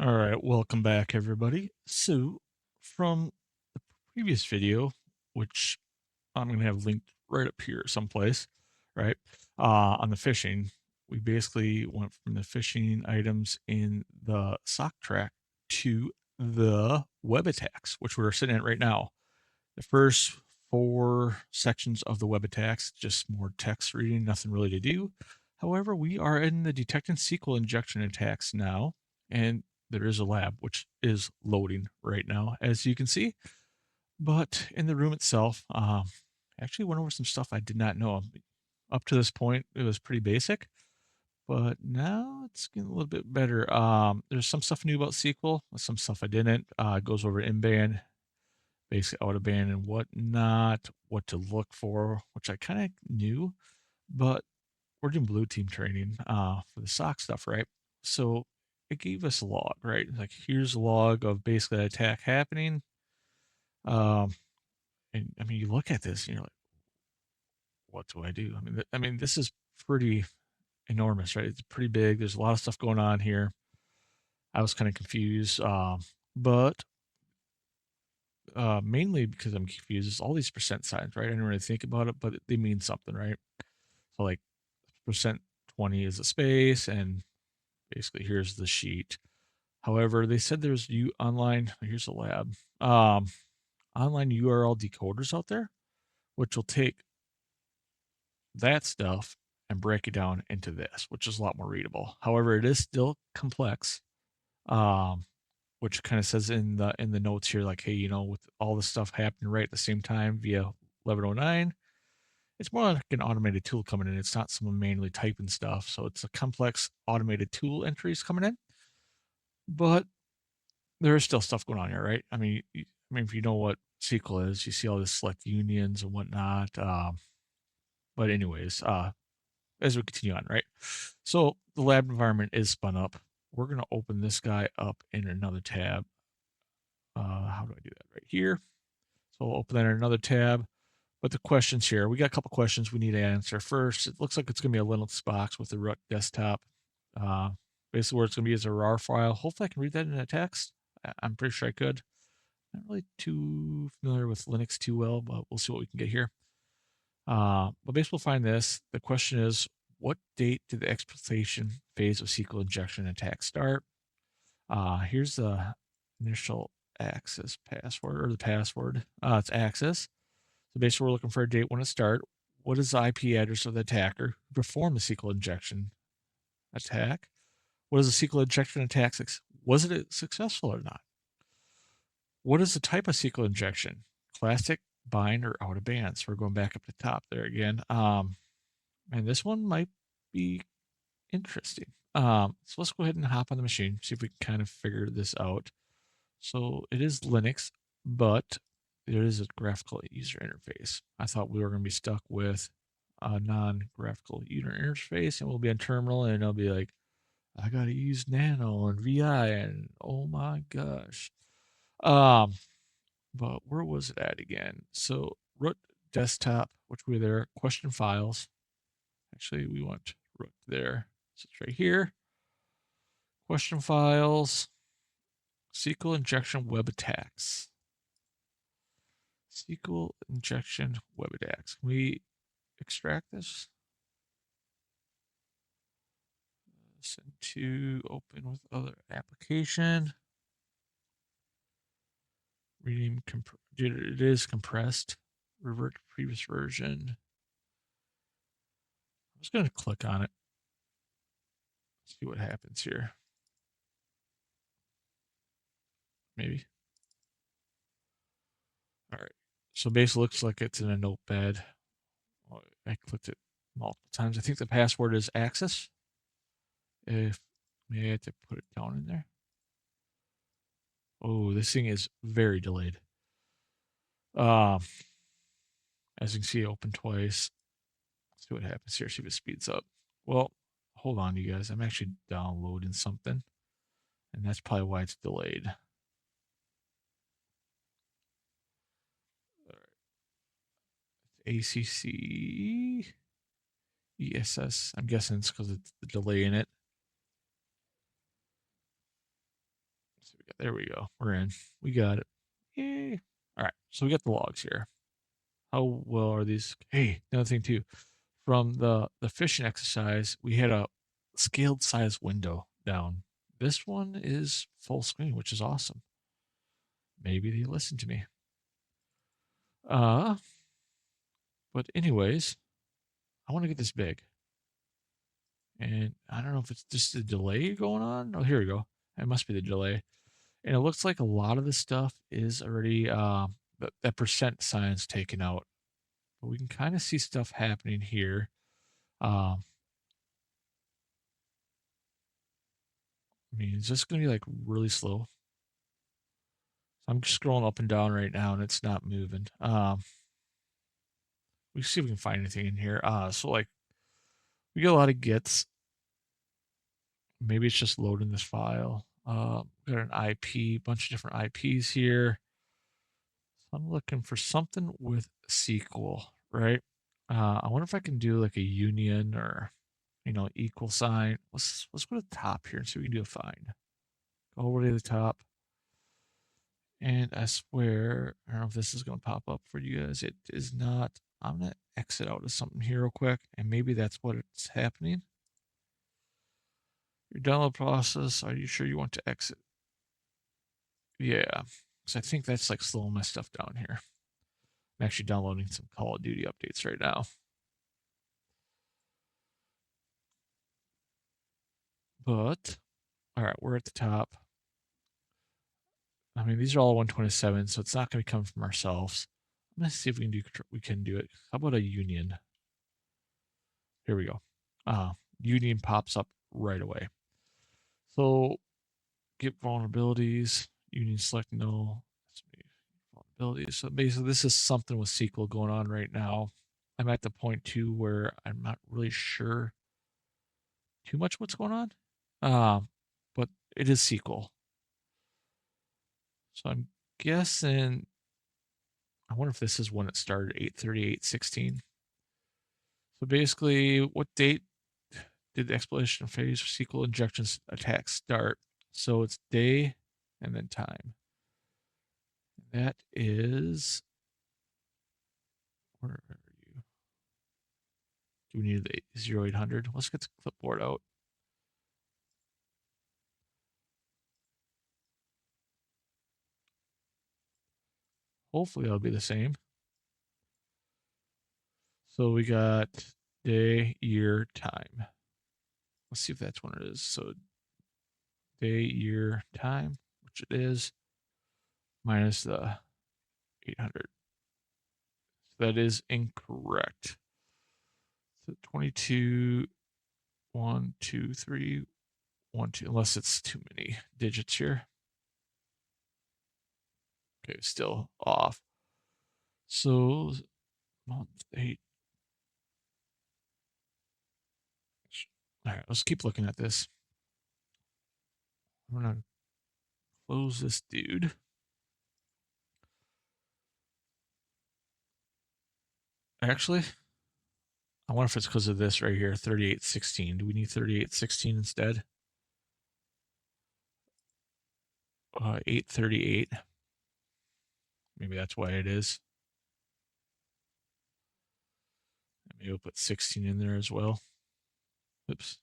All right, welcome back, everybody. So, from the previous video, which I'm going to have linked right up here someplace, right? On the phishing, we basically went from the phishing items in the sock track to the web attacks, which we're sitting at right now. The first four sections of the web attacks, just more text reading, nothing really to do. However, we are in the detecting SQL injection attacks now, and there is a lab which is loading right now, as you can see. But in the room itself, actually went over some stuff I did not know. Up to this point, it was pretty basic, but now it's getting a little bit better. There's some stuff new about SQL, some stuff I didn't. It goes over in-band, basically out of band and whatnot, what to look for, which I kind of knew, but we're doing blue team training for the SOC stuff, right? So it gave us a log, right? Like here's a log of basically an attack happening. Um, and I mean, you look at this and you're like, what do I do? I mean, this is pretty enormous, right? It's pretty big. There's a lot of stuff going on here. I was kind of confused, but mainly because I'm confused. Is all these percent signs, right? I didn't really think about it, but they mean something, right? So like percent 20 is a space, and basically here's the sheet. However, they said there's you online. Here's a lab. Online URL decoders out there, which will take that stuff and break it down into this, which is a lot more readable. However, it is still complex. Um, which kind of says in the notes here, like, hey, with all this stuff happening right at the same time via 1109, it's more like an automated tool coming in. It's not someone manually typing stuff. So it's a complex automated tool entries coming in. But there is still stuff going on here, right? I mean, if you know what SQL is, you see all this select unions and whatnot. But anyways, as we continue on, right? So the lab environment is spun up. We're going to open this guy up in another tab. How do I do that? Right here. So we'll open that in another tab. But the questions here, we got a couple questions we need to answer. First, it looks like it's going to be a Linux box with a root desktop. Uh, Basically, where it's going to be is a RAR file. Hopefully, I can read that in a text. I'm pretty sure I could. Not really too familiar with Linux too well, but we'll see what we can get here. But basically, we'll find this. The question is, what date did the exploitation phase of SQL injection attack start? Here's the initial access password, or the password. It's access. So basically, we're looking for a date when it started. What is the IP address of the attacker who performed the SQL injection attack? What is the SQL injection attack? Was it successful or not? What is the type of SQL injection? Classic, bind, or out of band? So we're going back up to the top there again. And this one might be interesting. So let's go ahead and hop on the machine, see if we can kind of figure this out. So it is Linux, but there is a graphical user interface. I thought we were going to be stuck with a non-graphical user interface, and we'll be on terminal, and it'll be like, I got to use Nano and VI, and oh my gosh. Um, but where was it at again? So root desktop, which we're there. Question files. Actually, we want root there. So it's right here. Question files. SQL injection web attacks. SQL injection web attacks. Can we extract this? Send to open with other application. Rename, it is compressed. Revert to previous version. I'm just going to click on it. See what happens here. Maybe. All right. So basically looks like it's in a notepad. I clicked it multiple times. I think the password is access. If maybe I have to put it down in there. Oh, this thing is very delayed. Um, as you can see, open twice. Let's see what happens here. See if it speeds up. Well, hold on, you guys. I'm actually downloading something, and that's probably why it's delayed. All right. ACC ESS. I'm guessing it's because it's the delay in it. There we go. We're in. We got it. Yay. All right. So we got the logs here. How well are these? Hey, another thing too. From the fishing exercise, we had a scaled size window down. This one is full screen, which is awesome. Maybe they listen to me. Uh, but anyways, I want to get this big. And I don't know if it's just the delay going on. Oh, here we go. It must be the delay. And it looks like a lot of this stuff is already that percent sign's taken out. But we can kind of see stuff happening here. Um, I mean, it's just gonna be like really slow. I'm scrolling up and down right now, and it's not moving. We see if we can find anything in here. So like we get a lot of gets. Maybe it's just loading this file. We got an IP, bunch of different IPs here. So I'm looking for something with SQL, right? I wonder if I can do like a union or equal sign. Let's go to the top here and see if we can do a find. Go over to the top. And I swear, I don't know if this is going to pop up for you guys. It is not. I'm going to exit out of something here real quick, and maybe that's what it's happening. Your download process. Are you sure you want to exit? Yeah, because I think that's like slowing my stuff down here. I'm actually downloading some Call of Duty updates right now. But, all right, we're at the top. I mean, these are all 127, so it's not going to come from ourselves. I'm going to see if we can do it. How about a union? Here we go. Union pops up right away. So get vulnerabilities, union select no vulnerabilities. So basically, this is something with SQL going on right now. I'm at the point too where I'm not really sure too much what's going on, but it is SQL. So I'm guessing. I wonder if this is when it started, 8/38/16. So basically, what date did the exploration phase for SQL injection attacks start? So it's day and then time. That is, where are you? Do we need the 0800? Let's get the clipboard out. Hopefully that'll be the same. So we got day, year, time. Let's see if that's what it is. So day, year, time, which it is, minus the 800. So that is incorrect. So 22, 1, 2, 3, 1, 2, unless it's too many digits here. Okay, still off. So month 8. All right, let's keep looking at this. I'm gonna close this dude. Actually, I wonder if it's because of this right here, 3816. Do we need 3816 instead? 838. Maybe that's why it is. Maybe we'll put 16 in there as well. Oops.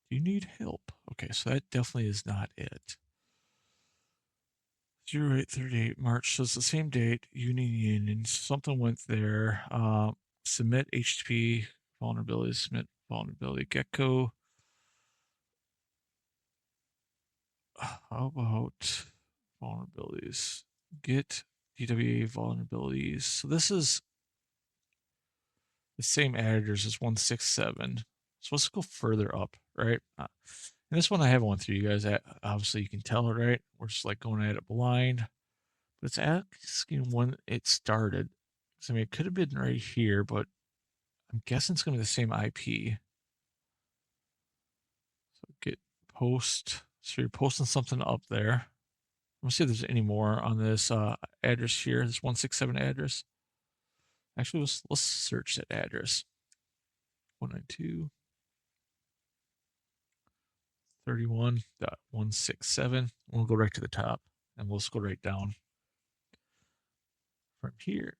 Do you need help? Okay, so that definitely is not it. 0838 March. So it's the same date. Union. Something went there. Submit HTTP vulnerability. Submit vulnerability. Gecko. How about vulnerabilities? Get DWA vulnerabilities. So this is the same editors as 167. So let's go further up, right? And this one I haven't went through, you guys. Obviously, you can tell it, right? We're just like going at it blind, but it's asking when it started. So, I mean, it could have been right here, but I'm guessing it's going to be the same IP. So get post. So you're posting something up there. Let's see if there's any more on this address here. This 167 address. Actually, let's search that address. 192. 31.167. We'll go right to the top and we'll scroll right down from here.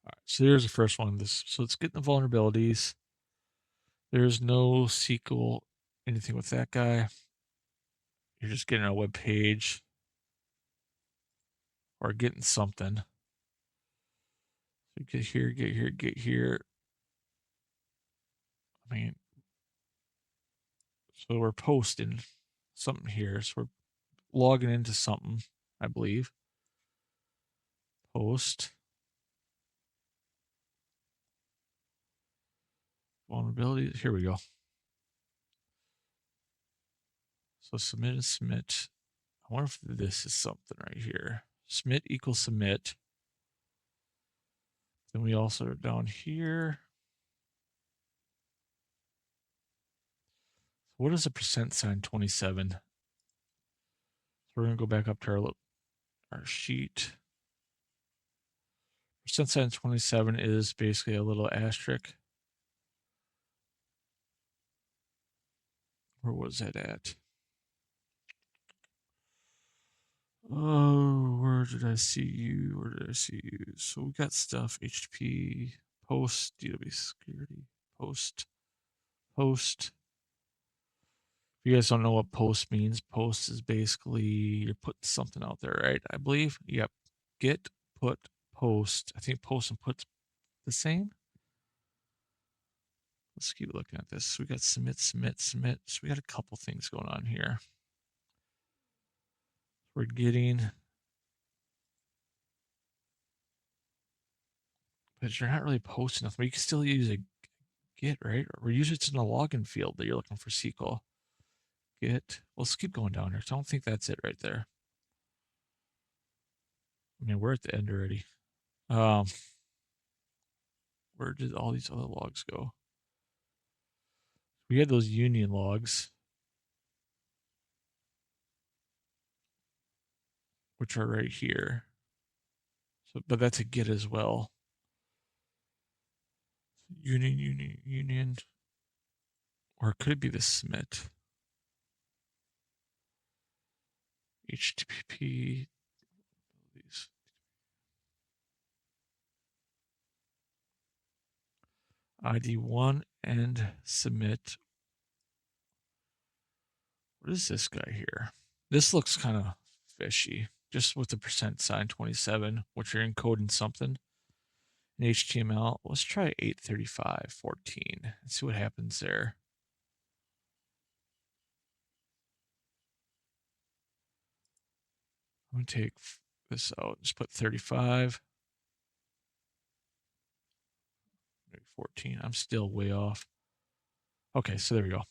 All right, so here's the first one. So it's getting the vulnerabilities. There's no SQL, anything with that guy. You're just getting a web page or getting something. So get here, get here, get here. I mean, so we're posting something here. So we're logging into something, I believe. Post. Vulnerabilities. Here we go. So submit and submit. I wonder if this is something right here. Submit equals submit. Then we also are down here. What is a percent sign 27? So we're going to go back up to our sheet. Percent sign 27 is basically a little asterisk. Where was that at? Oh, where did I see you? Where did I see you? So we got stuff, HTTP, post, DW security, post. If you guys don't know what post means, post is basically you're putting something out there, right? I believe. Yep. Get, put, post. I think post and put's the same. Let's keep looking at this. So we got submit. So we got a couple things going on here. We're getting, but you're not really posting nothing. But you can still use a get, right? Or usually it's in a login field that you're looking for SQL. Get. Well, let's keep going down here. So I don't think that's it right there. I mean, we're at the end already. Where did all these other logs go? We had those union logs, which are right here. So, but that's a get as well. Union. Or it could be the submit. HTTP. ID1 and submit. What is this guy here? This looks kind of fishy. Just with the percent sign 27, which you're encoding something in HTML. Let's try 835.14 and see what happens there. I'm going to take this out. Just put 35. Maybe 14. I'm still way off. Okay, so there we go.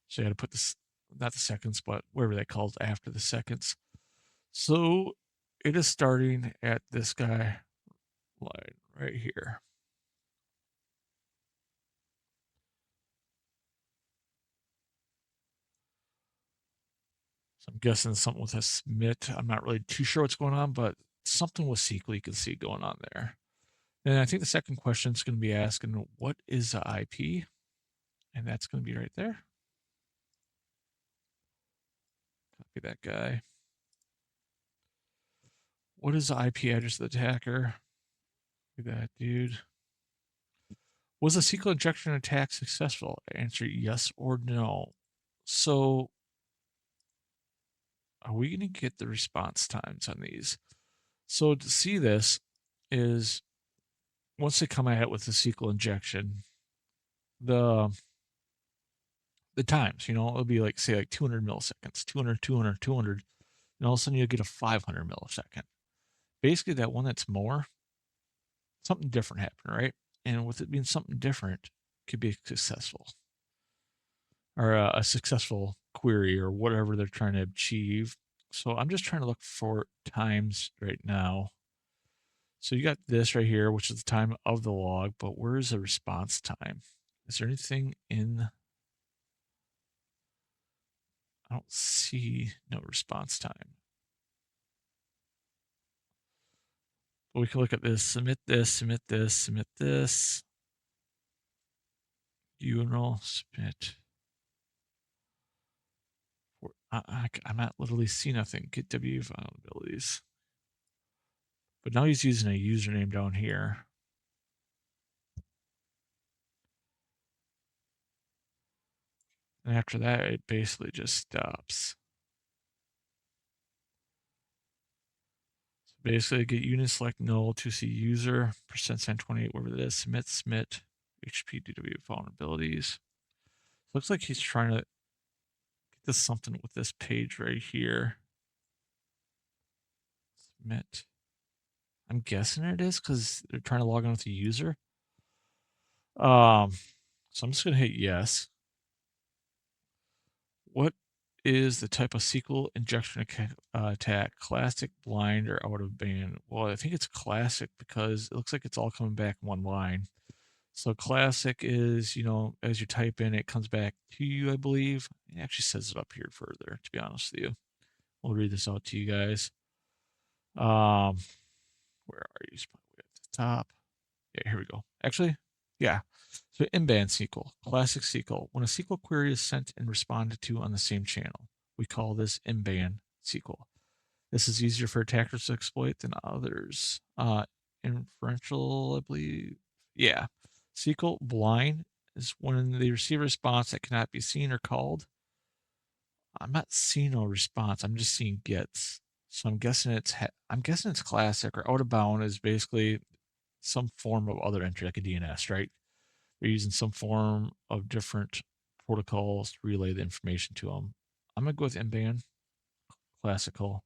So you got to put this, not the seconds, but whatever they called after the seconds. So it is starting at this guy line right here. So I'm guessing something with a submit. I'm not really too sure what's going on, but something with SQL you can see going on there. And I think the second question is going to be asking, what is the IP? And that's going to be right there. Copy that guy. What is the IP address of the attacker? Look at that, dude. Was the SQL injection attack successful? Answer yes or no. So are we going to get the response times on these? So to see this is once they come at with the SQL injection, the times, it'll be like, say, like 200 milliseconds, 200, 200, 200, and all of a sudden you'll get a 500 millisecond. Basically, that one that's more, something different happened, right? And with it being something different, could be successful or a successful query or whatever they're trying to achieve. So I'm just trying to look for times right now. So you got this right here, which is the time of the log, but where is the response time? Is there anything in? I don't see no response time. But we can look at this, submit this, submit this, submit this. URL submit. I'm not literally see nothing. Get W vulnerabilities. But now he's using a username down here. And after that, it basically just stops. So basically, get unit select null to see user, percent sign 28, whatever that is, submit, HPDW vulnerabilities. Looks like he's trying to get this something with this page right here. Submit. I'm guessing it is because they're trying to log on with the user. So I'm just gonna hit yes. What is the type of SQL injection attack? Classic, blind, or out of band? Well, I think it's classic because it looks like it's all coming back in one line. So classic is, as you type in, it comes back to you, I believe. It actually says it up here further, to be honest with you. We'll read this out to you guys. Um, where are you? At the top. Yeah, here we go. Actually, yeah. So in-band SQL, classic SQL. When a SQL query is sent and responded to on the same channel, we call this in-band SQL. This is easier for attackers to exploit than others. Inferential, I believe. Yeah. SQL blind is when they receive a response that cannot be seen or called. I'm not seeing a response. I'm just seeing gets. So I'm guessing it's classic or out of bound is basically some form of other entry like a DNS, right? They're using some form of different protocols to relay the information to them. I'm gonna go with MBAN classical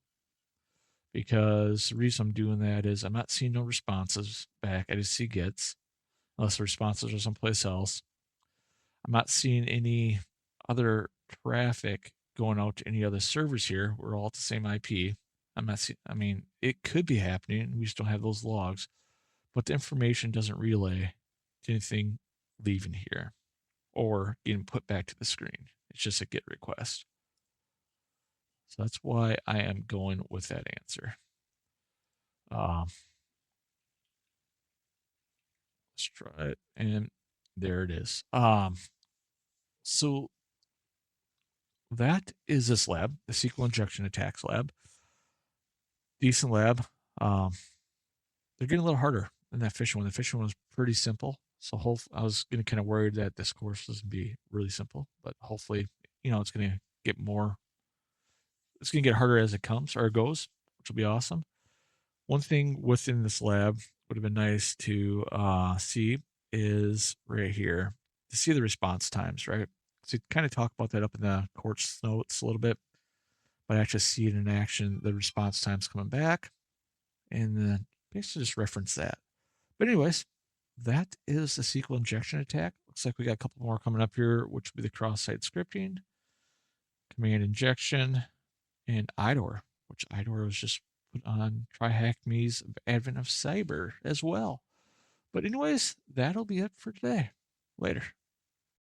because the reason I'm doing that is I'm not seeing no responses back. I just see gets unless the responses are someplace else. I'm not seeing any other traffic going out to any other servers here. We're all at the same IP. I'm not seeing, I mean, it could be happening. We just don't have those logs, but the information doesn't relay to anything leaving here or getting put back to the screen. It's just a get request. So that's why I am going with that answer. Let's try it. And there it is. So that is this lab, the SQL Injection Attacks lab. Decent lab. Um, they're getting a little harder than that phishing one. The phishing one was pretty simple. So I was getting kind of worried that this course was going to be really simple, but hopefully, it's going to get more. It's going to get harder as it comes or it goes, which will be awesome. One thing within this lab would have been nice to see is right here to see the response times, right? So kind of talk about that up in the course notes a little bit, but actually see it in action, the response times coming back, and then basically just reference that. But anyways, that is the SQL injection attack. Looks like we got a couple more coming up here, which will be the cross-site scripting, command injection, and IDOR, which IDOR was just put on TryHackMe's Advent of Cyber as well. But anyways, that'll be it for today. Later.